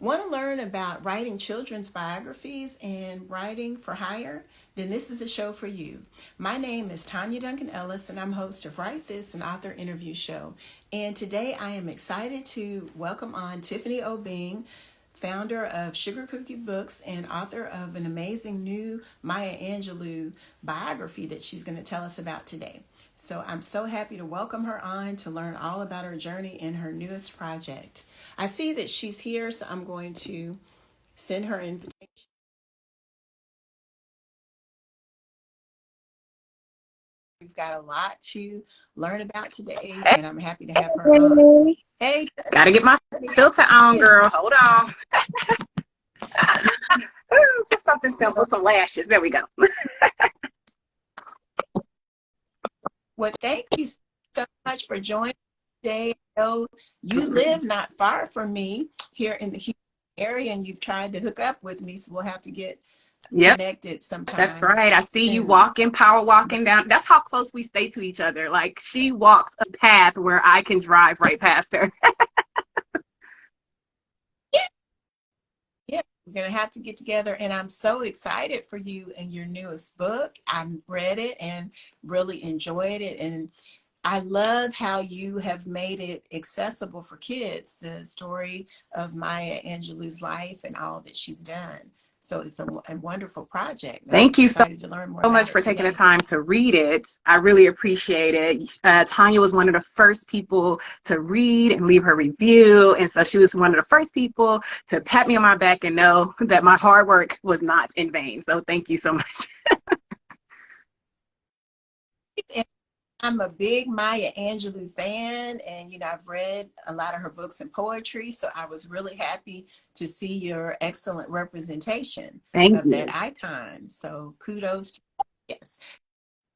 Want to learn about writing children's biographies and writing for hire? Then this is a show for you. My name is Tonya Duncan Ellis, and I'm host of Write This, an author interview show. And today I am excited to welcome on Tiffany Obeng, founder of Sugar Cookie Books and author of an amazing new Maya Angelou biography that she's going to tell us about today. So I'm so happy to welcome her on to learn all about her journey in her newest project. I see that she's here, so I'm going to send her an invitation. We've got a lot to learn about today, and I'm happy to have her on. Hey, Hey, gotta get my filter on, girl. Hold on. Just something simple, some lashes. There we go. well, thank you so much for joining today. I know you live not far from me here in the Houston area, and you've tried to hook up with me, so we'll have to get Yep, connected that's sometime right. I see you soon. walking, power walking down. That's how close we stay to each other. Like she walks a path where I can drive right past her. Yeah, yeah, we're gonna have to get together, and I'm so excited for you and your newest book. I read it and really enjoyed it, and I love how you have made it accessible for kids, the story of Maya Angelou's life and all that she's done. So it's a wonderful project, and I'm Thank you so excited to learn more much about for it taking the today. time to read it. I really appreciate it. Tanya was one of the first people to read and leave her review. And so she was one of the first people to pat me on my back and know that my hard work was not in vain. So thank you so much. And I'm a big Maya Angelou fan, and I've read a lot of her books and poetry, so I was really happy to see your excellent representation Thank of that you. icon. So kudos to you. Yes.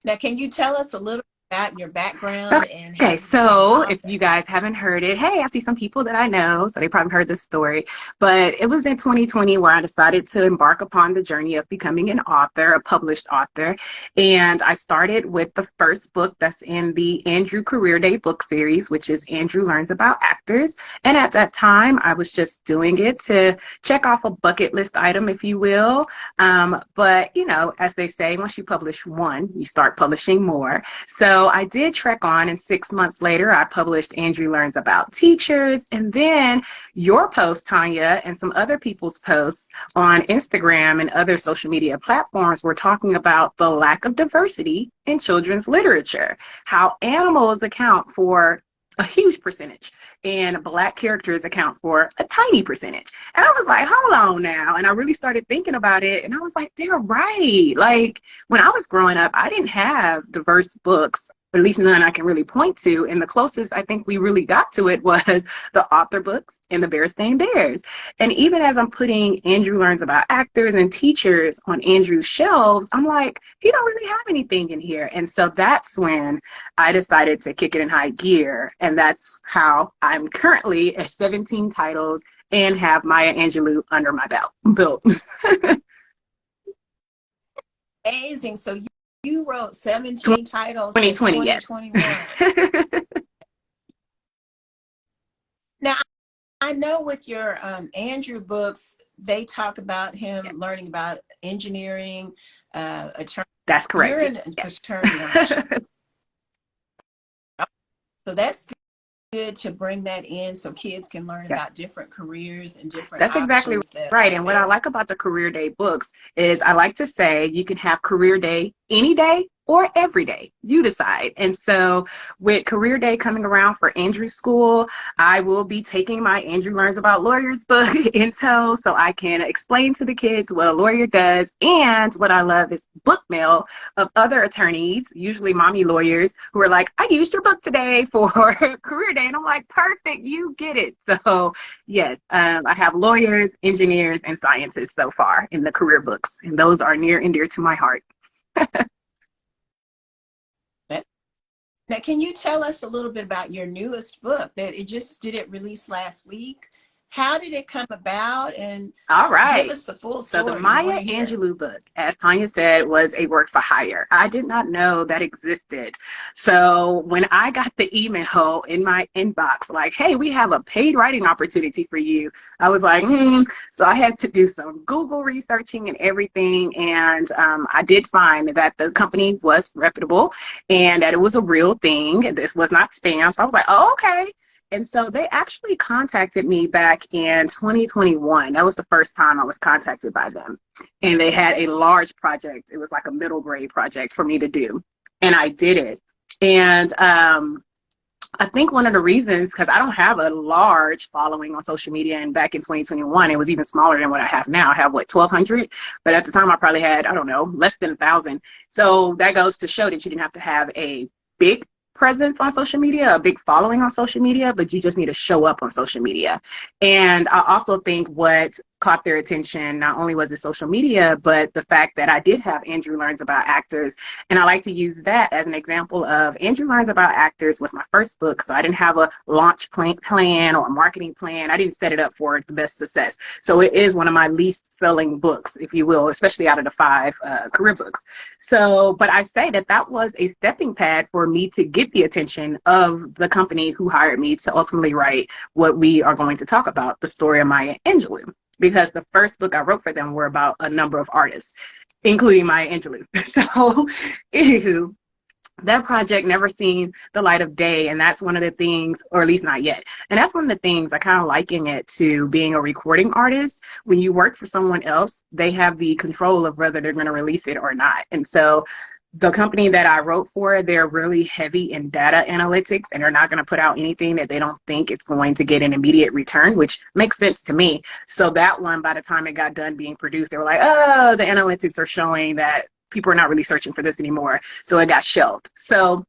Now, can you tell us a little about your background and how Okay, you became an so if author? you guys haven't heard it, hey, I see some people that I know, so they probably heard this story. But it was in 2020 where I decided to embark upon the journey of becoming an author, a published author. And I started with the first book that's in the Andrew Career Day book series, which is Andrew Learns About Actors. And at that time, I was just doing it to check off a bucket list item, if you will. But, as they say, once you publish one, you start publishing more. So I did trek on, and 6 months later, I published Andrew Learns About Teachers. And then your post, Tanya, and some other people's posts on Instagram and other social media platforms were talking about the lack of diversity in children's literature, how animals account for a huge percentage and Black characters account for a tiny percentage. And I was like, hold on now. And I really started thinking about it. And I was like, they're right. Like when I was growing up, I didn't have diverse books, at least none I can really point to. And the closest I think we really got to it was the author books and the Berenstain Bears. And even as I'm putting Andrew Learns About Actors and Teachers on Andrew's shelves, I'm like, he don't really have anything in here. And so that's when I decided to kick it in high gear. And that's how I'm currently at 17 titles and have Maya Angelou under my belt. Amazing. So you wrote 17 titles since 2020, yes. 2021. Now, I know with your Andrew books, they talk about him learning about engineering, attorney. That's You're correct. an Yes. attorney on the show. So that's good to bring that in so kids can learn Yeah. about different careers and different That's exactly options that right. are And what I available. like about the Career Day books is I like to say you can have Career Day any day or every day. You decide. And so with Career Day coming around for Andrew School, I will be taking my Andrew Learns About Lawyers book in tow so I can explain to the kids what a lawyer does. And what I love is book mail of other attorneys, usually mommy lawyers, who are like, I used your book today for Career Day. And I'm like, perfect, you get it. So yes, I have lawyers, engineers, and scientists so far in the career books, and those are near and dear to my heart. Now, can you tell us a little bit about your newest book that it just did it release last week? how did it come about? And All give right. us the full So the story. We want Maya to hear. Angelou book, as Tonya said, was a work for hire. I did not know that existed. So when I got the email in my inbox, like, hey, we have a paid writing opportunity for you, I was like, So I had to do some Google researching and everything. And I did find that the company was reputable and that it was a real thing. This was not spam. So I was like, oh, okay. And so they actually contacted me back in 2021. That was the first time I was contacted by them. And they had a large project. It was like a middle grade project for me to do. And I did it. And I think one of the reasons, because I don't have a large following on social media, and back in 2021, it was even smaller than what I have now. I have, 1,200? But at the time, I probably had, I don't know, less than 1,000. So that goes to show that you didn't have to have a big presence on social media, a big following on social media, but you just need to show up on social media. And I also think what caught their attention, not only was it social media, but the fact that I did have Andrew Learns About Actors. And I like to use that as an example of Andrew Learns About Actors was my first book. So I didn't have a launch plan or a marketing plan. I didn't set it up for the best success. So it is one of my least selling books, if you will, especially out of the 5 career books. So, but I say that that was a stepping pad for me to get the attention of the company who hired me to ultimately write what we are going to talk about, the story of Maya Angelou. Because the first book I wrote for them were about a number of artists, including Maya Angelou. So, anywho, that project never seen the light of day, and that's one of the things, or at least not yet. And that's one of the things I kind of liken it to being a recording artist. When you work for someone else, they have the control of whether they're going to release it or not. And so the company that I wrote for, they're really heavy in data analytics, and they're not going to put out anything that they don't think is going to get an immediate return, which makes sense to me. So that one, by the time it got done being produced, they were like, oh, the analytics are showing that people are not really searching for this anymore. So it got shelved. So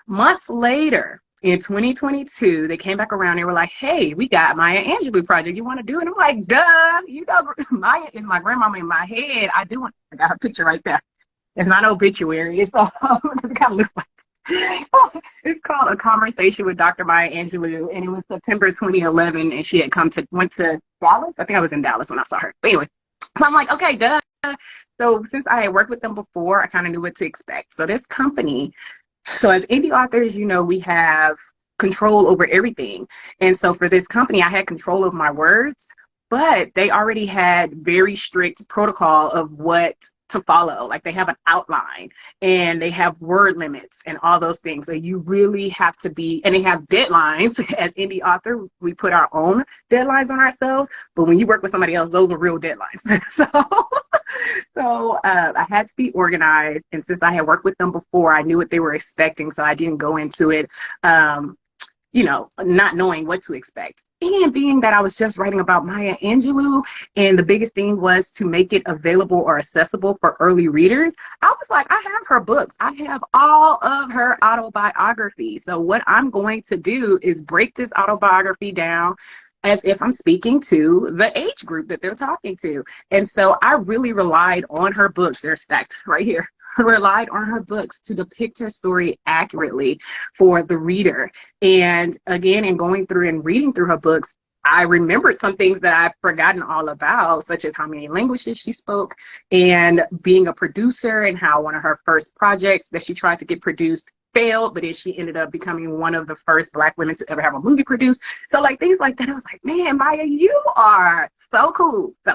months later, in 2022, they came back around. They were like, hey, we got Maya Angelou project. You want to do it? I'm like, duh. Maya is my grandmama in my head. I got her picture right there. It's not obituary. It's it kind of looks like it's called A Conversation with Dr. Maya Angelou, and it was September 2011, and she had went to Dallas. I think I was in Dallas when I saw her. But anyway, so I'm like, okay, duh. So since I had worked with them before, I kind of knew what to expect. So this company, so as indie authors, we have control over everything. And so for this company, I had control of my words, but they already had very strict protocol of what to follow. Like they have an outline and they have word limits and all those things. So you really have to be, and they have deadlines. As indie author, we put our own deadlines on ourselves, but when you work with somebody else, those are real deadlines. So I had to be organized. And since I had worked with them before, I knew what they were expecting. So I didn't go into it, not knowing what to expect. And being that I was just writing about Maya Angelou, and the biggest thing was to make it available or accessible for early readers, I was like, I have her books. I have all of her autobiography. So what I'm going to do is break this autobiography down as if I'm speaking to the age group that they're talking to. And so I really relied on her books. They're stacked right here. Relied on her books to depict her story accurately for the reader. And again, in going through and reading through her books, I remembered some things that I've forgotten all about, such as how many languages she spoke, and being a producer, and how one of her first projects that she tried to get produced failed, but then she ended up becoming one of the first Black women to ever have a movie produced. So like things like that, I was like, man, Maya, you are so cool. So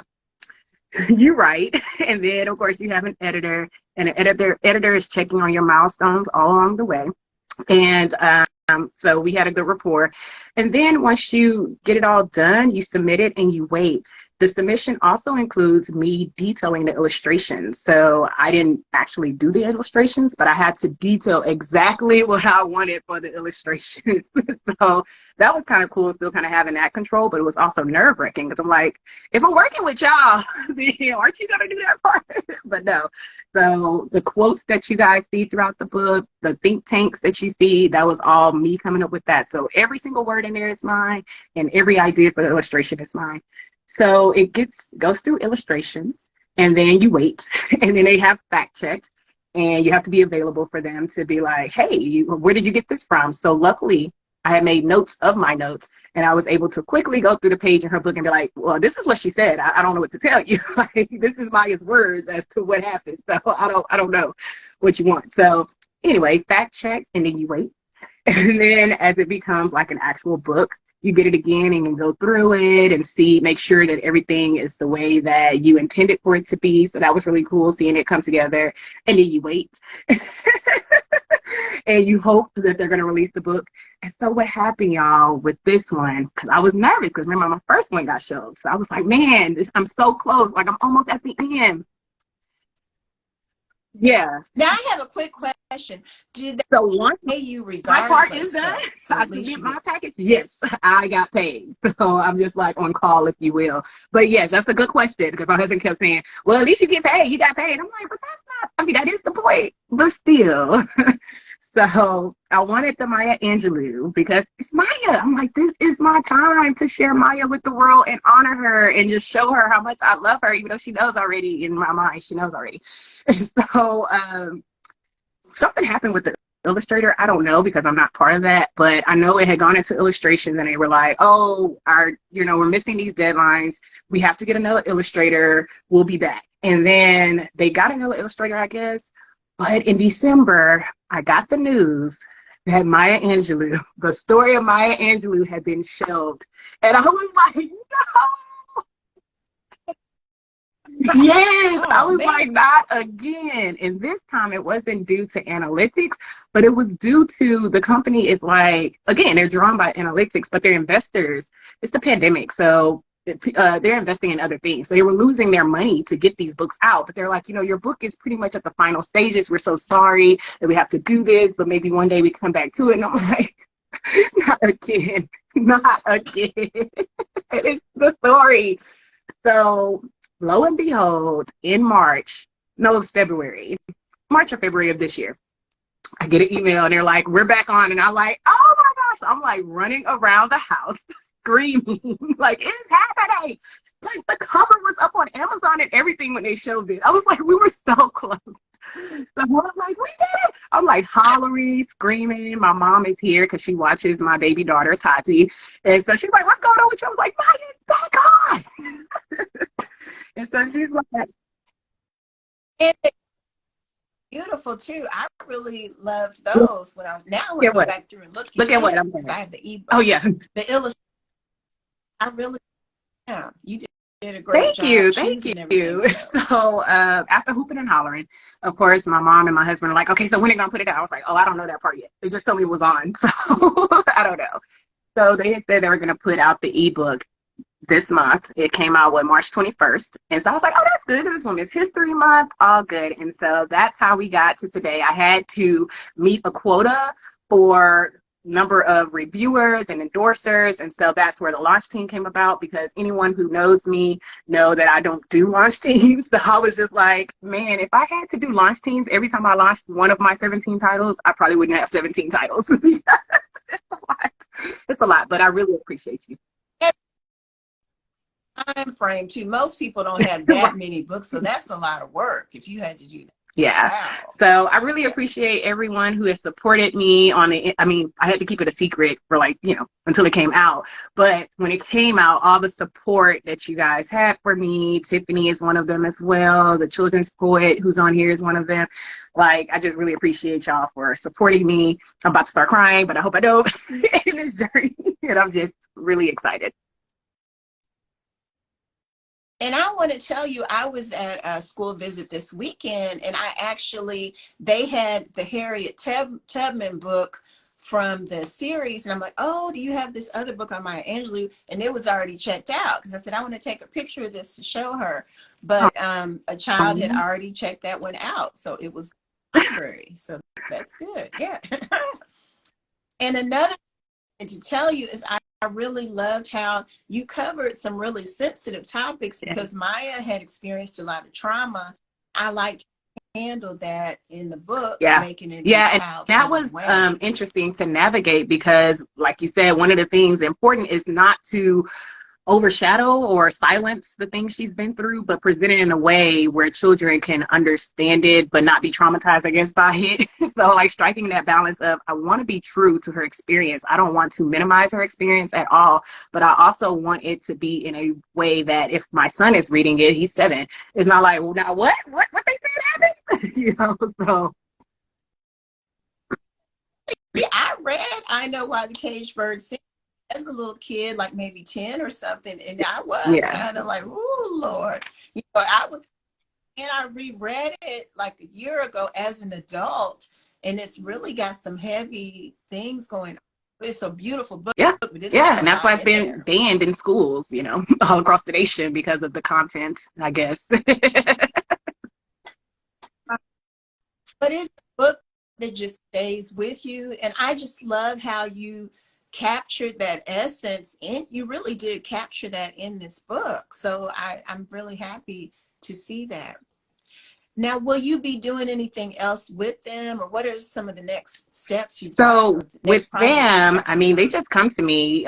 you write, and then of course you have an editor, and an editor is checking on your milestones all along the way. And so we had a good rapport. And then once you get it all done, you submit it and you wait. The submission also includes me detailing the illustrations. So I didn't actually do the illustrations, but I had to detail exactly what I wanted for the illustrations. So that was kind of cool, still kind of having that control, but it was also nerve-wracking because I'm like, if I'm working with y'all, then aren't you going to do that part? But no. So the quotes that you guys see throughout the book, the think tanks that you see, that was all me coming up with that. So every single word in there is mine, and every idea for the illustration is mine. So it goes through illustrations, and then you wait, and then they have fact checks, and you have to be available for them to be like, hey, where did you get this from? So luckily, I had made notes of my notes, and I was able to quickly go through the page in her book and be like, well, this is what she said. I don't know what to tell you. Like, this is Maya's words as to what happened. So I don't know what you want. So anyway, fact check, and then you wait. And then as it becomes like an actual book, you get it again and go through it and make sure that everything is the way that you intended for it to be. So that was really cool, seeing it come together. And then you wait. And you hope that they're going to release the book. And so what happened, y'all, with this one, because I was nervous, because remember, my first one got shelved. So I was like, man, I'm so close. Like, I'm almost at the end. Yeah. Now I have a quick question. Did So once they pay you my part is regardless, done, though? So I at least submit you my get. package. Yes, I got paid. So I'm just like on call, if you will. But yes, that's a good question, because my husband kept saying, well, at least you get paid. You got paid. I'm like, but that's not, I mean, that is the point. But still. So I wanted the Maya Angelou because it's Maya. I'm like, this is my time to share Maya with the world and honor her and just show her how much I love her, even though she knows already in my mind. She knows already. So something happened with the illustrator. I don't know, because I'm not part of that, but I know it had gone into illustrations and they were like, oh, we're missing these deadlines. We have to get another illustrator. We'll be back. And then they got another illustrator, I guess. But in December, I got the news that Maya Angelou, the story of Maya Angelou, had been shelved. And I was like, no. Yes, I Oh, was man. like, not again. And this time it wasn't due to analytics, but it was due to the company is like, again, they're drawn by analytics, but they're investors. It's the pandemic. So they're investing in other things. So they were losing their money to get these books out. But they're like, your book is pretty much at the final stages. We're so sorry that we have to do this, but maybe one day we come back to it. And I'm like, not again. Not again. It's the story. So lo and behold, in March, no, it was February, March or February of this year, I get an email and they're like, we're back on. And I'm like, oh my gosh. I'm like running around the house screaming, like, it's happening. Like, the cover was up on Amazon and everything when they showed it. I was like, we were so close. So I'm like, we did it. I'm like hollering, screaming. My mom is here because she watches my baby daughter, Tati. And so she's like, what's going on with you? I was like, Maya, it's back on. And so she's like, And it's beautiful too. I really loved those when I was. Now I want to go back through and look at what again I'm because saying. I have the ebook. Oh, yeah. The illustration. I really, yeah, you did a great job choosing everything. So after hooping and hollering, of course, my mom and my husband are like, okay, so when are they gonna put it out? I was like, oh, I don't know that part yet. They just told me it was on, so I don't know. So they had said they were gonna put out the ebook this month. It came out March 21st, and so I was like, oh, that's good. This Women's History Month, all good. And so that's how we got to today. I had to meet a quota for number of reviewers and endorsers, and so that's where the launch team came about, because anyone who knows me know that I don't do launch teams. So I was just like, man, if I had to do launch teams every time I launched one of my 17 titles, I probably wouldn't have 17 titles. It's a lot. It's a lot, but I really appreciate you. Time frame too. Most people don't have that many books, so that's a lot of work if you had to do that. Yeah. Wow. So I really appreciate everyone who has supported me on it. I mean, I had to keep it a secret for until it came out. But when it came out, all the support that you guys had for me, Tiffany is one of them as well. The children's poet who's on here is one of them. Like, I just really appreciate y'all for supporting me. I'm about to start crying, but I hope I don't in this journey. And I'm just really excited. And I want to tell you, I was at a school visit this weekend, and they had the Harriet Tubman book from the series. And I'm like, oh, do you have this other book on Maya Angelou? And it was already checked out because I said, I want to take a picture of this to show her. But a child had already checked that one out. So it was library. So that's good. Yeah. And another thing to tell you is I really loved how you covered some really sensitive topics because Maya had experienced a lot of trauma. I liked to handle that in the book, making it and that was interesting to navigate because, like you said, one of the things important is not to overshadow or silence the things she's been through, but present it in a way where children can understand it but not be traumatized, I guess, by it. So like striking that balance of, I want to be true to her experience. I don't want to minimize her experience at all, but I also want it to be in a way that if my son is reading it, he's 7, it's not like, well, now what they said happened? You know, so. Yeah, I read I Know Why the Caged Bird Sings as a little kid, like maybe 10 or something, and I was Yeah. kind of like, oh Lord. You know, I was, and I reread it like a year ago as an adult, and it's really got some heavy things going on. It's a beautiful book, Yeah. but there's Yeah. a And that's lot why it's in been there. banned in schools, you know, all across the nation because of the content, I guess. But it's a book that just stays with you. And I just love how you captured that essence, and you really did capture that in this book. So I'm really happy to see that. Now, will you be doing anything else with them, or what are some of the next steps you've got, So or the with next projects you them, got I mean, coming they up? just come to me.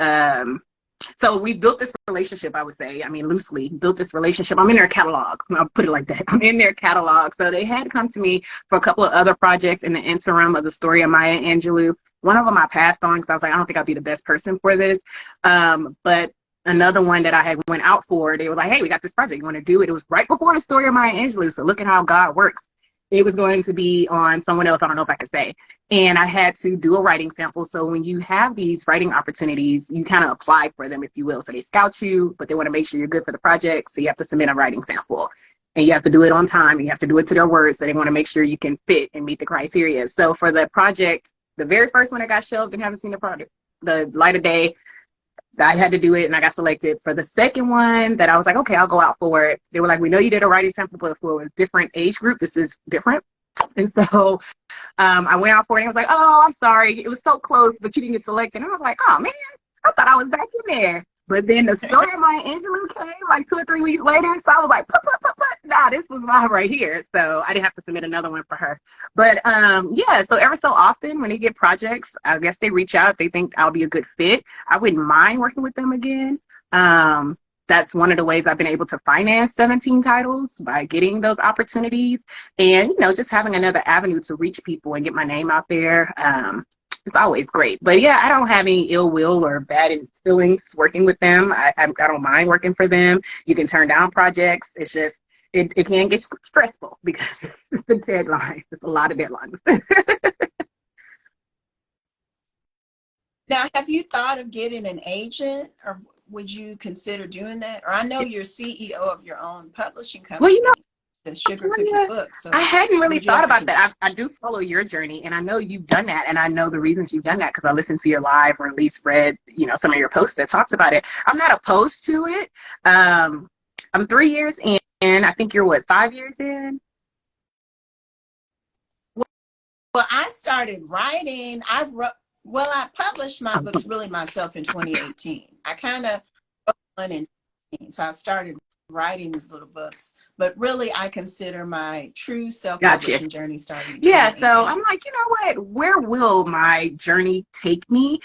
So we built this relationship, I would say. I mean, loosely built this relationship. I'm in their catalog. I'll put it like that. I'm in their catalog. So they had come to me for a couple of other projects in the interim of the story of Maya Angelou. One of them I passed on because I was like, I don't think I'll be the best person for this. But another one that I had went out for, they were like, hey, we got this project. You want to do it? It was right before the story of Maya Angelou. So look at how God works. It was going to be on someone else. I don't know if I could say. And I had to do a writing sample. So when you have these writing opportunities, you kind of apply for them, if you will. So they scout you, but they want to make sure you're good for the project. So you have to submit a writing sample, and you have to do it on time. And you have to do it to their words. So they want to make sure you can fit and meet the criteria. So for the project, the very first one that got shelved and haven't seen the product, the light of day, I had to do it and I got selected. For the second one that I was like, okay, I'll go out for it. They were like, we know you did a writing sample, but for a different age group, this is different. And so I went out for it and I was like, oh, I'm sorry. It was so close, but you didn't get selected. And I was like, oh, man, I thought I was back in there. But then the story of Maya Angelou came like 2 or 3 weeks later. So I was like, nah, this was mine right here. So I didn't have to submit another one for her. But yeah, so every so often when they get projects, I guess they reach out if they think I'll be a good fit. I wouldn't mind working with them again. That's one of the ways I've been able to finance 17 titles, by getting those opportunities and, you know, just having another avenue to reach people and get my name out there. It's always great. But yeah, I don't have any ill will or bad feelings working with them. I don't mind working for them. You can turn down projects. It's just, it can get stressful because it's the deadline. It's a lot of deadlines. Now, have you thought of getting an agent, or would you consider doing that? Or I know you're CEO of your own publishing Well, you know, company, the Sugar Cookie Tonya, Books. I So hadn't really would you thought ever about consider? that. I do follow your journey, and I know you've done that, and I know the reasons you've done that because I listened to your live or at least read, you know, some of your posts that talks about it. I'm not opposed to it. I'm 3 years in. I think you're what, 5 years in? Well, I started writing. Well, I published my books really myself in 2018. I kind of wrote one in 2018, so I started writing these little books. But really, I consider my true Gotcha. self-publishing journey starting in Yeah, so I'm 2018. like, you know what? Where will my journey take me?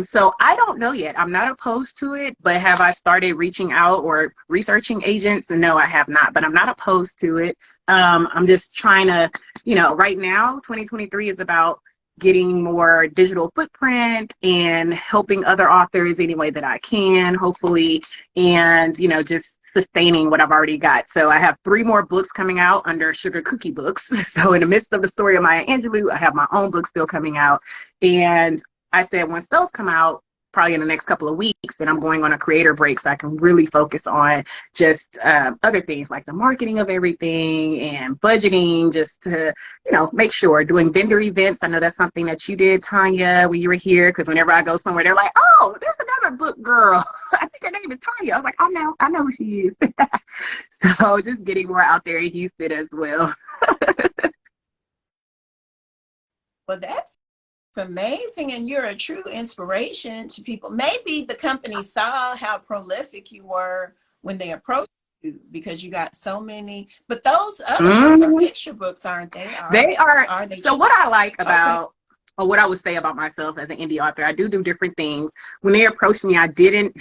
So I don't know yet. I'm not opposed to it, but have I started reaching out or researching agents? No, I have not, but I'm not opposed to it. I'm just trying to, you know, right now, 2023 is about getting more digital footprint and helping other authors any way that I can, hopefully, and, you know, just sustaining what I've already got. So I have 3 more books coming out under Sugar Cookie Books. So in the midst of the story of Maya Angelou, I have my own book still coming out. And I said, once those come out, probably in the next couple of weeks, then I'm going on a creator break so I can really focus on just other things like the marketing of everything and budgeting, just to, you know, make sure doing vendor events. I know that's something that you did, Tonya, when you were here, because whenever I go somewhere, they're like, oh, there's another book girl. I think her name is Tonya. I was like, I know who she is. So just getting more out there in Houston as well. Well, that's amazing, and you're a true inspiration to people. Maybe the company saw how prolific you were when they approached you because you got so many. But those other books are Mm-hmm. picture books, aren't they? They are. Are they? So what I like Okay. about, or what I would say about myself as an indie author, I do different things. When they approached me, I didn't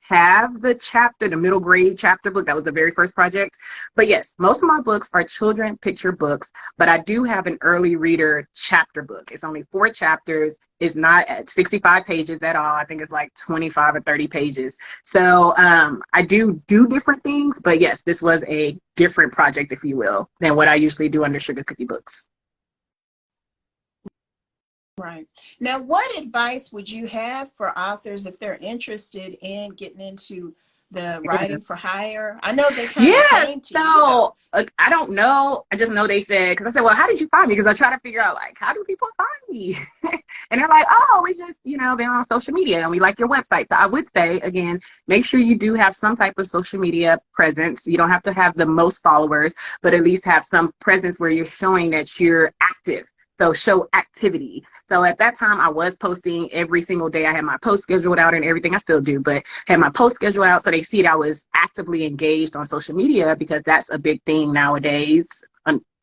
have the middle grade chapter book. That was the very first project. But yes, most of my books are children picture books, but I do have an early reader chapter book. It's only 4 chapters. It's not at 65 pages at all. I think it's like 25 or 30 pages. So I do different things, but yes, this was a different project, if you will, than what I usually do under Sugar Cookie Books. Right. Now, what advice would you have for authors if they're interested in getting into the writing for hire? I know they kind of Yeah, came to you, though. so I don't know. I just know they said, because I said, well, how did you find me? Because I try to figure out, like, how do people find me? And they're like, oh, we just, been on social media and we like your website. So I would say, again, make sure you do have some type of social media presence. You don't have to have the most followers, but at least have some presence where you're showing that you're active. So show activity. So at that time, I was posting every single day. I had my post scheduled out and everything. I still do, but had my post scheduled out so they see that I was actively engaged on social media, because that's a big thing nowadays.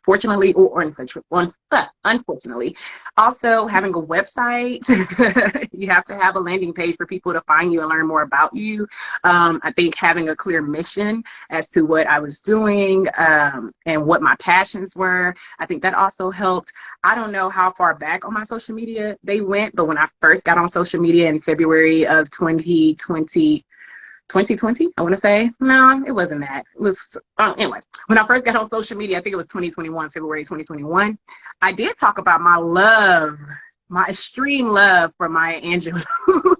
Unfortunately, or unfortunately. Also, having a website, you have to have a landing page for people to find you and learn more about you. I think having a clear mission as to what I was doing and what my passions were, I think that also helped. I don't know how far back on my social media they went, but when I first got on social media in February of 2020, I want to say. No, it wasn't that. It was, anyway, when I first got on social media, I think it was February 2021, I did talk about my extreme love for Maya Angelou.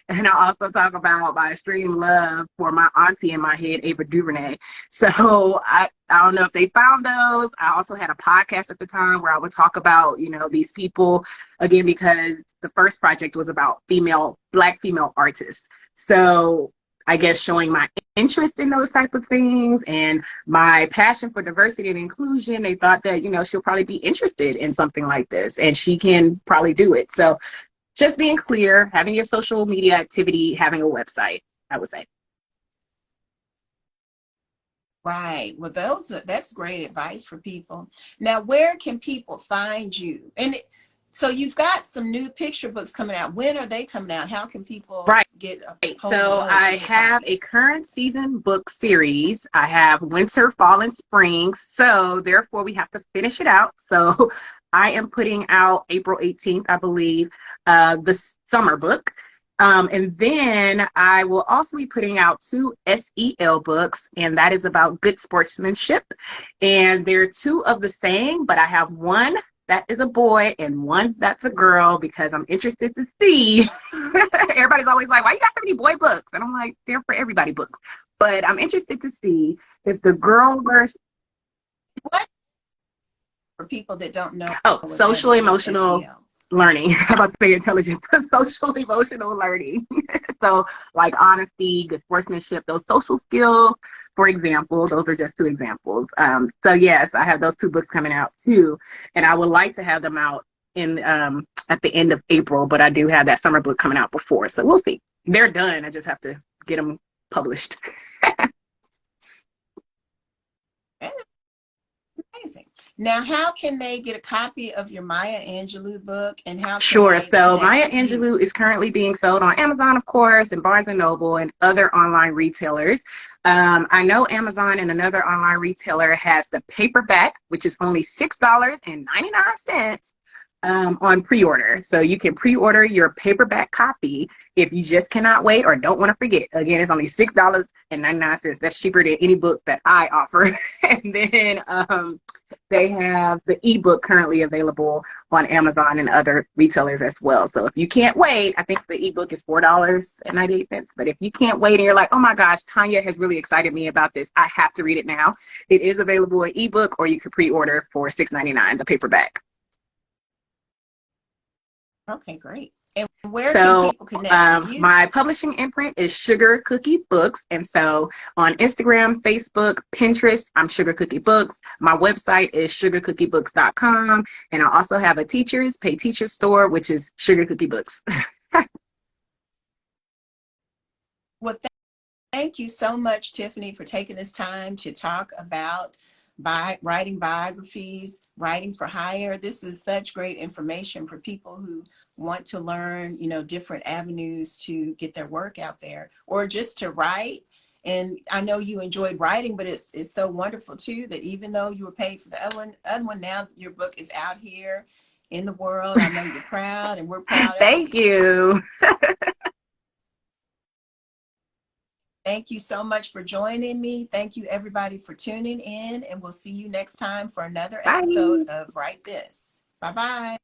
And I also talk about my extreme love for my auntie in my head, Ava DuVernay. So I don't know if they found those. I also had a podcast at the time where I would talk about, these people, again, because the first project was about Black female artists. So I guess showing my interest in those type of things and my passion for diversity and inclusion, they thought that, she'll probably be interested in something like this and she can probably do it. So just being clear, having your social media activity, having a website, I would say. Right. Well, that's great advice for people. Now, where can people find you? And so you've got some new picture books coming out. When are they coming out? How can people Right. get a hold of So those to I get have a copies? current season book series. I have winter, fall, and spring. So therefore we have to finish it out. So I am putting out April 18th, I believe, the summer book. And then I will also be putting out 2 SEL books, and that is about good sportsmanship. And they're 2 of the same, but I have one that is a boy and one that's a girl, because I'm interested to see. Everybody's always like, why you got so many boy books? And I'm like, they're for everybody books. But I'm interested to see if the girl version. What for people that don't know Oh, what that social is? What's emotional SEL? learning. How about to say intelligence? Social emotional learning. So like honesty, good sportsmanship, those social skills, for example. Those are just 2 examples. So yes, I have those 2 books coming out too, and I would like to have them out in at the end of April, but I do have that summer book coming out before, so we'll see. They're done. I just have to get them published. Amazing. Now, how can they get a copy of your Maya Angelou book, and how can Sure. they So connect Maya with you? Angelou is currently being sold on Amazon, of course, and Barnes and Noble and other online retailers. I know Amazon and another online retailer has the paperback, which is only $6.99 on pre-order. So you can pre-order your paperback copy if you just cannot wait or don't want to forget. Again, it's only $6.99. That's cheaper than any book that I offer. And then they have the ebook currently available on Amazon and other retailers as well. So if you can't wait, I think the ebook is $4.98. But if you can't wait and you're like, oh my gosh, Tanya has really excited me about this, I have to read it now, it is available in ebook, or you can pre-order for $6.99, the paperback. Okay, great. And where can So people connect with you? my publishing imprint is Sugar Cookie Books. And so on Instagram, Facebook, Pinterest, I'm Sugar Cookie Books. My website is sugarcookiebooks.com. And I also have a pay teachers store, which is Sugar Cookie Books. Well, thank you so much, Tiffany, for taking this time to talk about writing biographies, writing for hire. This is such great information for people who want to learn, different avenues to get their work out there or just to write. And I know you enjoyed writing, but it's so wonderful too that even though you were paid for the other one, now your book is out here in the world. I know you're proud, and we're proud of Thank you. you. Thank you so much for joining me. Thank you, everybody, for tuning in, and we'll see you next time for another episode Bye. of Write This. Bye bye.